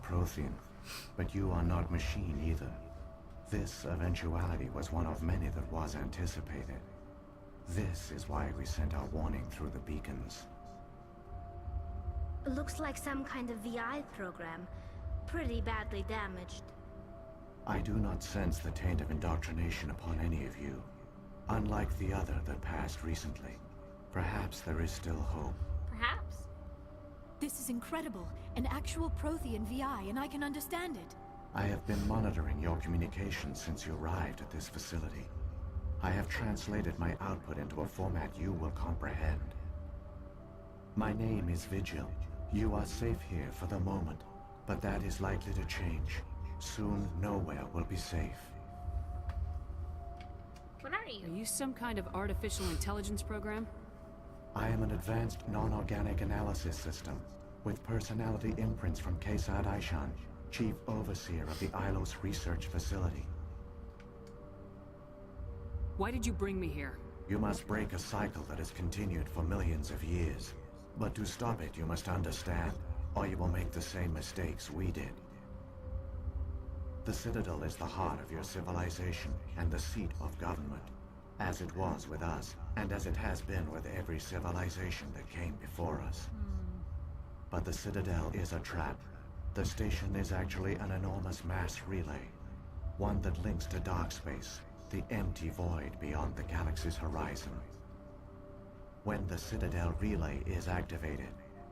Prothean, but you are not machine either. This eventuality was one of many that was anticipated. This is why we sent our warning through the beacons. Looks like some kind of VI program. Pretty badly damaged. I do not sense the taint of indoctrination upon any of you. Unlike the other that passed recently. Perhaps there is still hope. Perhaps. This is incredible. An actual Prothean VI, and I can understand it. I have been monitoring your communications since you arrived at this facility. I have translated my output into a format you will comprehend. My name is Vigil. You are safe here for the moment, but that is likely to change. Soon, nowhere will be safe. What are you? Are you some kind of artificial intelligence program? I am an advanced non-organic analysis system, with personality imprints from Kesad Aishan, Chief Overseer of the Ilos Research Facility. Why did you bring me here? You must break a cycle that has continued for millions of years. But to stop it, you must understand, or you will make the same mistakes we did. The Citadel is the heart of your civilization and the seat of government, as it was with us, and as it has been with every civilization that came before us. But the Citadel is a trap. The station is actually an enormous mass relay, one that links to dark space, the empty void beyond the galaxy's horizon. When the Citadel relay is activated,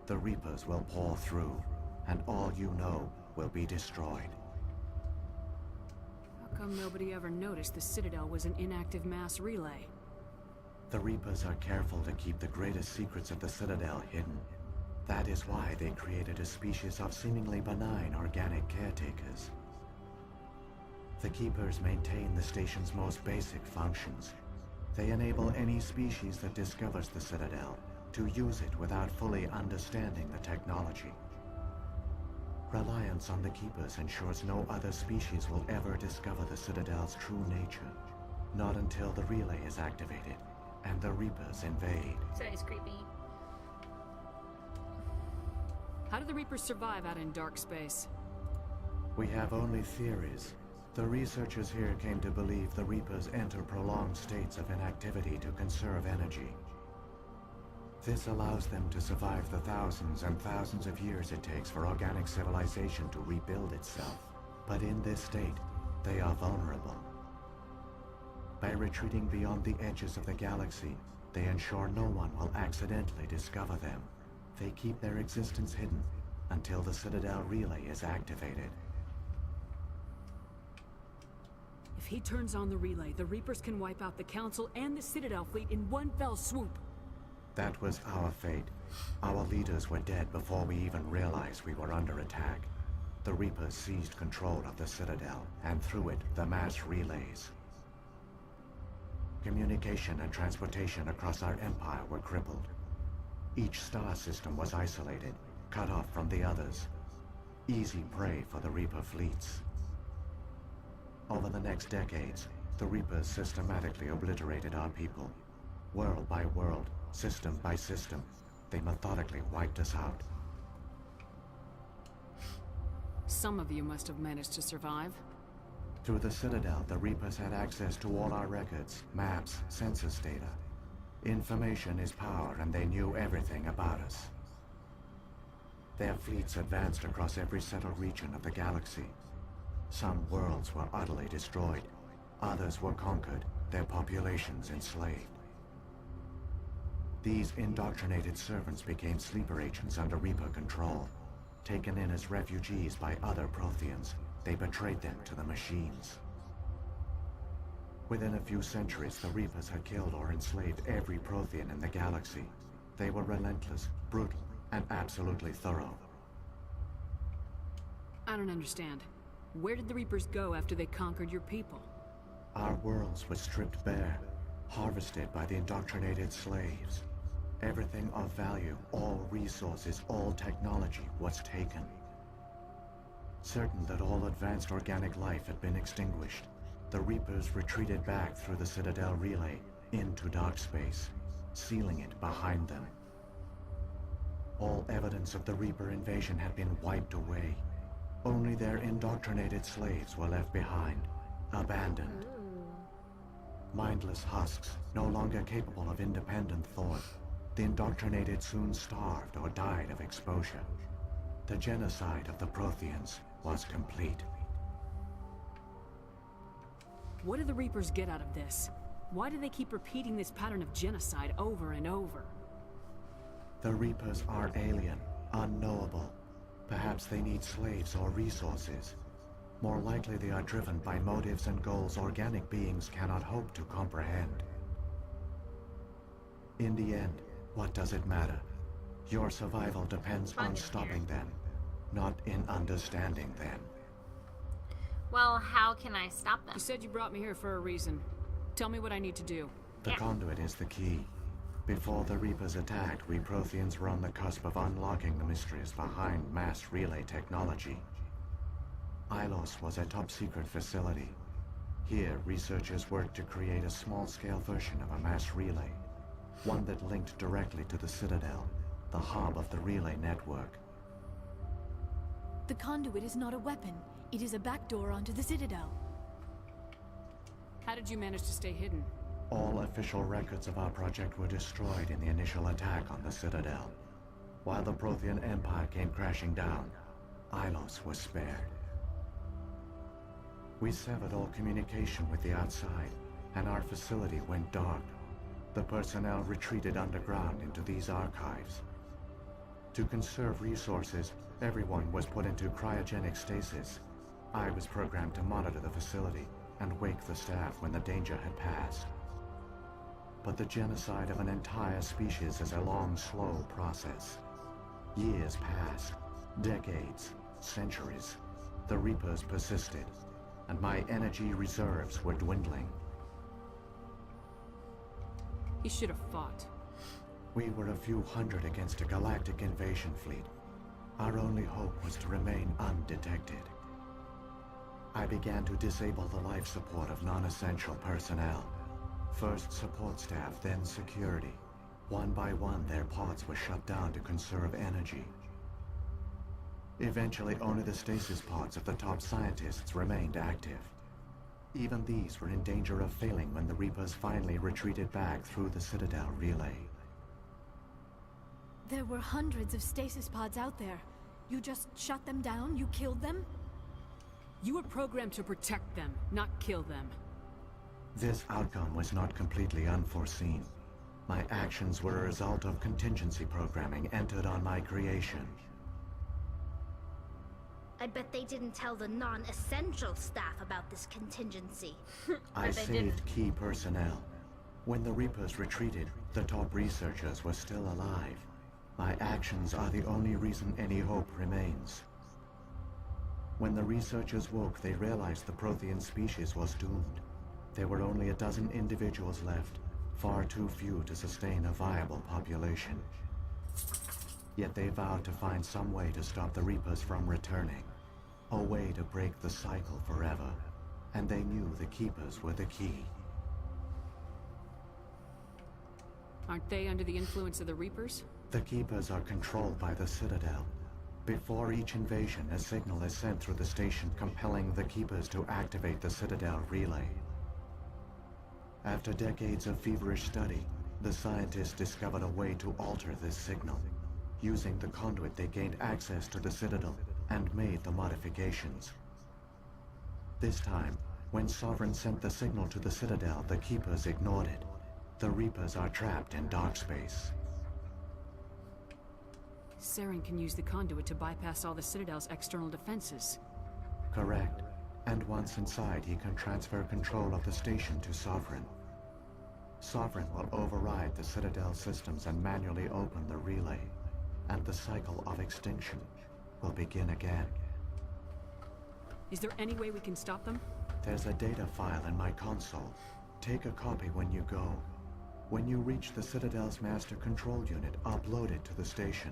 the Reapers will pour through, and all you know will be destroyed. How come nobody ever noticed the Citadel was an inactive mass relay? The Reapers are careful to keep the greatest secrets of the Citadel hidden. That is why they created a species of seemingly benign organic caretakers. The Keepers maintain the station's most basic functions. They enable any species that discovers the Citadel to use it without fully understanding the technology. Reliance on the Keepers ensures no other species will ever discover the Citadel's true nature. Not until the relay is activated, and the Reapers invade. So he's creepy. How do the Reapers survive out in dark space? We have only theories. The researchers here came to believe the Reapers enter prolonged states of inactivity to conserve energy. This allows them to survive the thousands and thousands of years it takes for organic civilization to rebuild itself. But in this state, they are vulnerable. By retreating beyond the edges of the galaxy, they ensure no one will accidentally discover them. They keep their existence hidden until the Citadel relay is activated. If he turns on the relay, the Reapers can wipe out the Council and the Citadel fleet in one fell swoop. That was our fate. Our leaders were dead before we even realized we were under attack. The Reapers seized control of the Citadel, and through it, the mass relays. Communication and transportation across our empire were crippled. Each star system was isolated, cut off from the others. Easy prey for the Reaper fleets. Over the next decades, the Reapers systematically obliterated our people. World by world, system by system, they methodically wiped us out. Some of you must have managed to survive. Through the Citadel, the Reapers had access to all our records, maps, census data. Information is power, and they knew everything about us. Their fleets advanced across every settled region of the galaxy. Some worlds were utterly destroyed. Others were conquered, their populations enslaved. These indoctrinated servants became sleeper agents under Reaper control. Taken in as refugees by other Protheans, they betrayed them to the machines. Within a few centuries, the Reapers had killed or enslaved every Prothean in the galaxy. They were relentless, brutal, and absolutely thorough. I don't understand. Where did the Reapers go after they conquered your people? Our worlds were stripped bare, harvested by the indoctrinated slaves. Everything of value, all resources, all technology was taken. Certain that all advanced organic life had been extinguished, the Reapers retreated back through the Citadel relay into dark space, sealing it behind them. All evidence of the Reaper invasion had been wiped away. Only their indoctrinated slaves were left behind, abandoned. Mindless husks, no longer capable of independent thought. The indoctrinated soon starved or died of exposure. The genocide of the Protheans was complete. What do the Reapers get out of this? Why do they keep repeating this pattern of genocide over and over? The Reapers are alien, unknowable. Perhaps they need slaves or resources. More likely they are driven by motives and goals organic beings cannot hope to comprehend. In the end, what does it matter? Your survival depends on stopping them, not in understanding them. Well, how can I stop them? You said you brought me here for a reason. Tell me what I need to do. The conduit is the key. Before the Reapers attacked, we Protheans were on the cusp of unlocking the mysteries behind mass relay technology. Ilos was a top-secret facility. Here, researchers worked to create a small-scale version of a mass relay, one that linked directly to the Citadel, the hub of the relay network. The conduit is not a weapon. It is a backdoor onto the Citadel. How did you manage to stay hidden? All official records of our project were destroyed in the initial attack on the Citadel. While the Prothean Empire came crashing down, Ilos was spared. We severed all communication with the outside, and our facility went dark. The personnel retreated underground into these archives. To conserve resources, everyone was put into cryogenic stasis. I was programmed to monitor the facility and wake the staff when the danger had passed. But the genocide of an entire species is a long, slow process. Years passed, decades, centuries. The Reapers persisted, and my energy reserves were dwindling. You should have fought. We were a few hundred against a galactic invasion fleet. Our only hope was to remain undetected. I began to disable the life support of non-essential personnel. First support staff, then security. One by one, their pods were shut down to conserve energy. Eventually, only the stasis pods of the top scientists remained active. Even these were in danger of failing when the Reapers finally retreated back through the Citadel relay. There were hundreds of stasis pods out there. You just shut them down? You killed them? You were programmed to protect them, not kill them. This outcome was not completely unforeseen. My actions were a result of contingency programming entered on my creation. I bet they didn't tell the non-essential staff about this contingency. I saved key personnel. When the Reapers retreated, the top researchers were still alive. My actions are the only reason any hope remains. When the researchers woke, they realized the Prothean species was doomed. There were only a dozen individuals left, far too few to sustain a viable population. Yet they vowed to find some way to stop the Reapers from returning. A way to break the cycle forever. And they knew the Keepers were the key. Aren't they under the influence of the Reapers? The Keepers are controlled by the Citadel. Before each invasion, a signal is sent through the station compelling the Keepers to activate the Citadel relay. After decades of feverish study, the scientists discovered a way to alter this signal. Using the conduit, they gained access to the Citadel and made the modifications. This time, when Sovereign sent the signal to the Citadel, the Keepers ignored it. The Reapers are trapped in dark space. Saren can use the conduit to bypass all the Citadel's external defenses. Correct. And once inside, he can transfer control of the station to Sovereign. Sovereign will override the Citadel systems and manually open the relay. And the cycle of extinction will begin again. Is there any way we can stop them? There's a data file in my console. Take a copy when you go. When you reach the Citadel's master control unit, upload it to the station.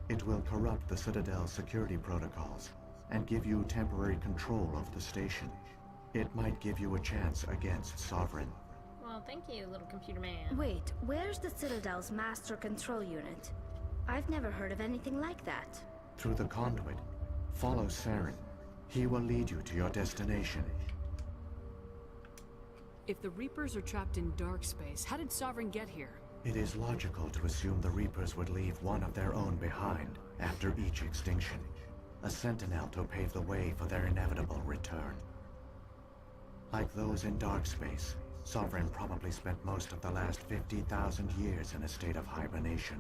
It will corrupt the Citadel's security protocols and give you temporary control of the station. It might give you a chance against Sovereign. Well, thank you, little computer man. Wait, where's the Citadel's master control unit? I've never heard of anything like that. Through the conduit, Follow Saren. He will lead you to your destination. If the Reapers are trapped in dark space, how did Sovereign get here? It is logical to assume the Reapers would leave one of their own behind after each extinction. A sentinel to pave the way for their inevitable return. Like those in dark space, Sovereign probably spent most of the last 50,000 years in a state of hibernation.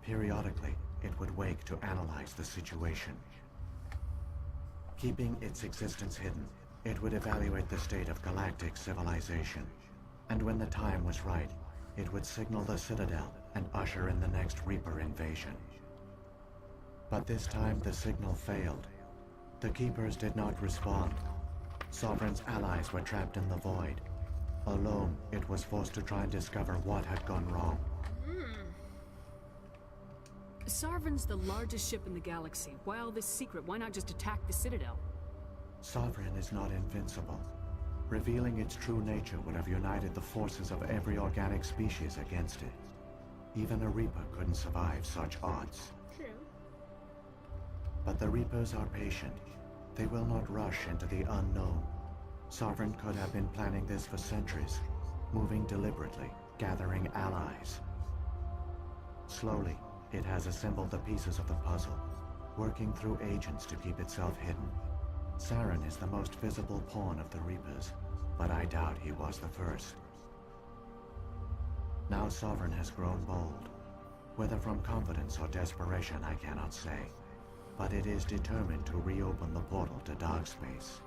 Periodically, it would wake to analyze the situation. Keeping its existence hidden, it would evaluate the state of galactic civilization. And when the time was right, it would signal the Citadel and usher in the next Reaper invasion. But this time the signal failed. The Keepers did not respond. Sovereign's allies were trapped in the void. Alone, it was forced to try and discover what had gone wrong. Sovereign's the largest ship in the galaxy. Why all this secret? Why not just attack the Citadel? Sovereign is not invincible. Revealing its true nature would have united the forces of every organic species against it. Even a Reaper couldn't survive such odds. True. But the Reapers are patient. They will not rush into the unknown. Sovereign could have been planning this for centuries, moving deliberately, gathering allies. Slowly, it has assembled the pieces of the puzzle, working through agents to keep itself hidden. Saren is the most visible pawn of the Reapers, but I doubt he was the first. Now Sovereign has grown bold. Whether from confidence or desperation, I cannot say. But it is determined to reopen the portal to dark space.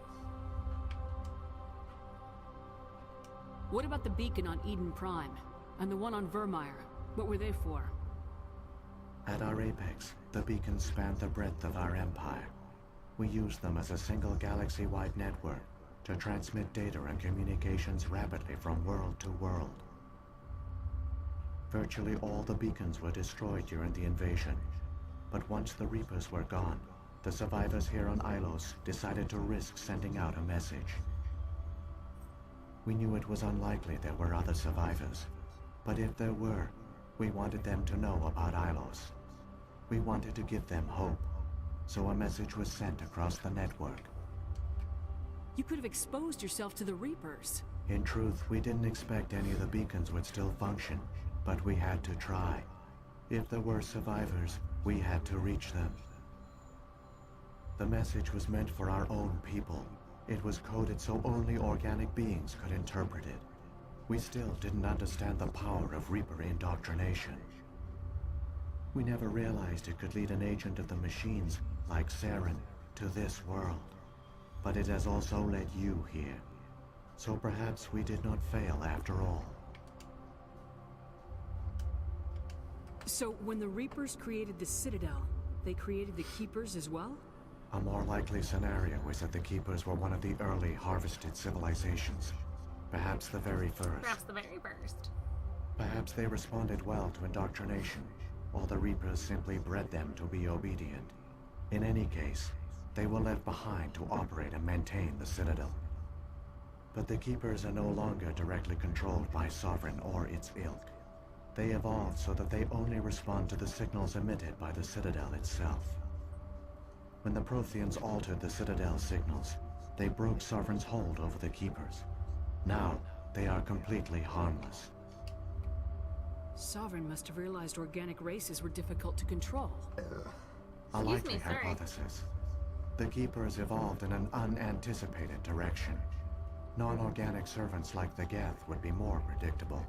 What about the beacon on Eden Prime? And the one on Vermeer? What were they for? At our apex, the beacons spanned the breadth of our empire. We used them as a single galaxy-wide network to transmit data and communications rapidly from world to world. Virtually all the beacons were destroyed during the invasion, but once the Reapers were gone, the survivors here on Ilos decided to risk sending out a message. We knew it was unlikely there were other survivors, but if there were, we wanted them to know about Ilos. We wanted to give them hope, so a message was sent across the network. You could have exposed yourself to the Reapers. In truth, we didn't expect any of the beacons would still function, but we had to try. If there were survivors, we had to reach them. The message was meant for our own people. It was coded so only organic beings could interpret it. We still didn't understand the power of Reaper indoctrination. We never realized it could lead an agent of the machines, like Saren, to this world. But it has also led you here. So perhaps we did not fail after all. So, when the Reapers created the Citadel, they created the Keepers as well? A more likely scenario is that the Keepers were one of the early harvested civilizations. Perhaps the very first. Perhaps the very first. Perhaps they responded well to indoctrination, while the Reapers simply bred them to be obedient. In any case, they were left behind to operate and maintain the Citadel. But the Keepers are no longer directly controlled by Sovereign or its ilk. They evolved so that they only respond to the signals emitted by the Citadel itself. When the Protheans altered the Citadel signals, they broke Sovereign's hold over the Keepers. Now, they are completely harmless. Sovereign must have realized organic races were difficult to control. A likely me, sorry. hypothesis. The Keepers evolved in an unanticipated direction. Non-organic servants like the Geth would be more predictable.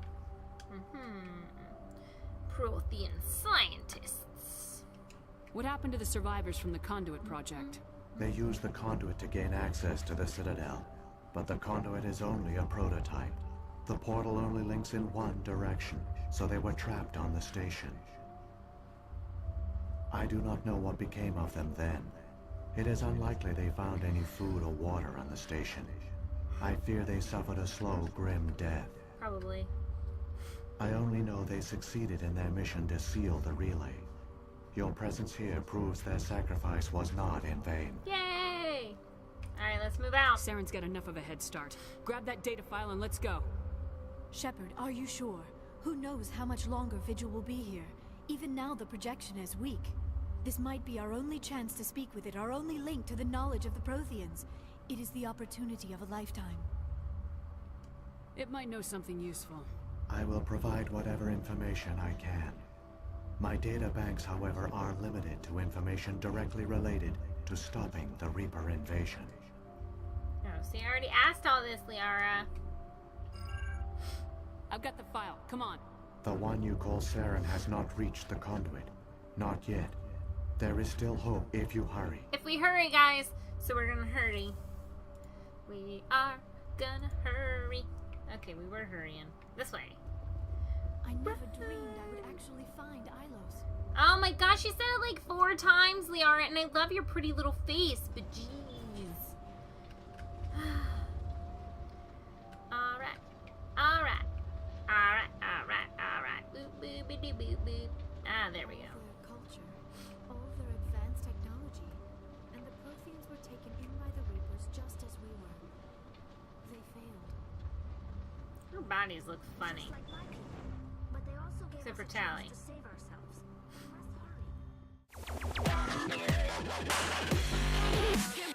Prothean scientists. What happened to the survivors from the Conduit project? They used the conduit to gain access to the Citadel, but the conduit is only a prototype. The portal only links in one direction, so they were trapped on the station. I do not know what became of them then. It is unlikely they found any food or water on the station. I fear they suffered a slow, grim death. Probably. I only know they succeeded in their mission to seal the relay. Your presence here proves their sacrifice was not in vain. Yay! Alright, let's move out. Saren's got enough of a head start. Grab that data file and let's go. Shepard, are you sure? Who knows how much longer Vigil will be here? Even now the projection is weak. This might be our only chance to speak with it, our only link to the knowledge of the Protheans. It is the opportunity of a lifetime. It might know something useful. I will provide whatever information I can. My data banks, however, are limited to information directly related to stopping the Reaper invasion. Oh, see, I already asked all this, Liara. I've got the file. Come on. The one you call Saren has not reached the conduit. Not yet. There is still hope if you hurry. If we hurry, guys. So we're gonna hurry. We are gonna hurry. Okay, we were hurrying. This way. I never dreamed I would actually find Ilos. Oh my gosh, you said it like 4 times, Liara, and I love your pretty little face, but jeez. Alright. Alright. Alright, alright, alright. Boop, boop, boop, boop, boop. Ah, there we go. Their culture, all their advanced technology, and the Protheans were taken in by the Reapers just as we were. They failed. Our bodies look funny. Just like my people. But they also gave Except us for a Tally. chance to save ourselves. We must hurry.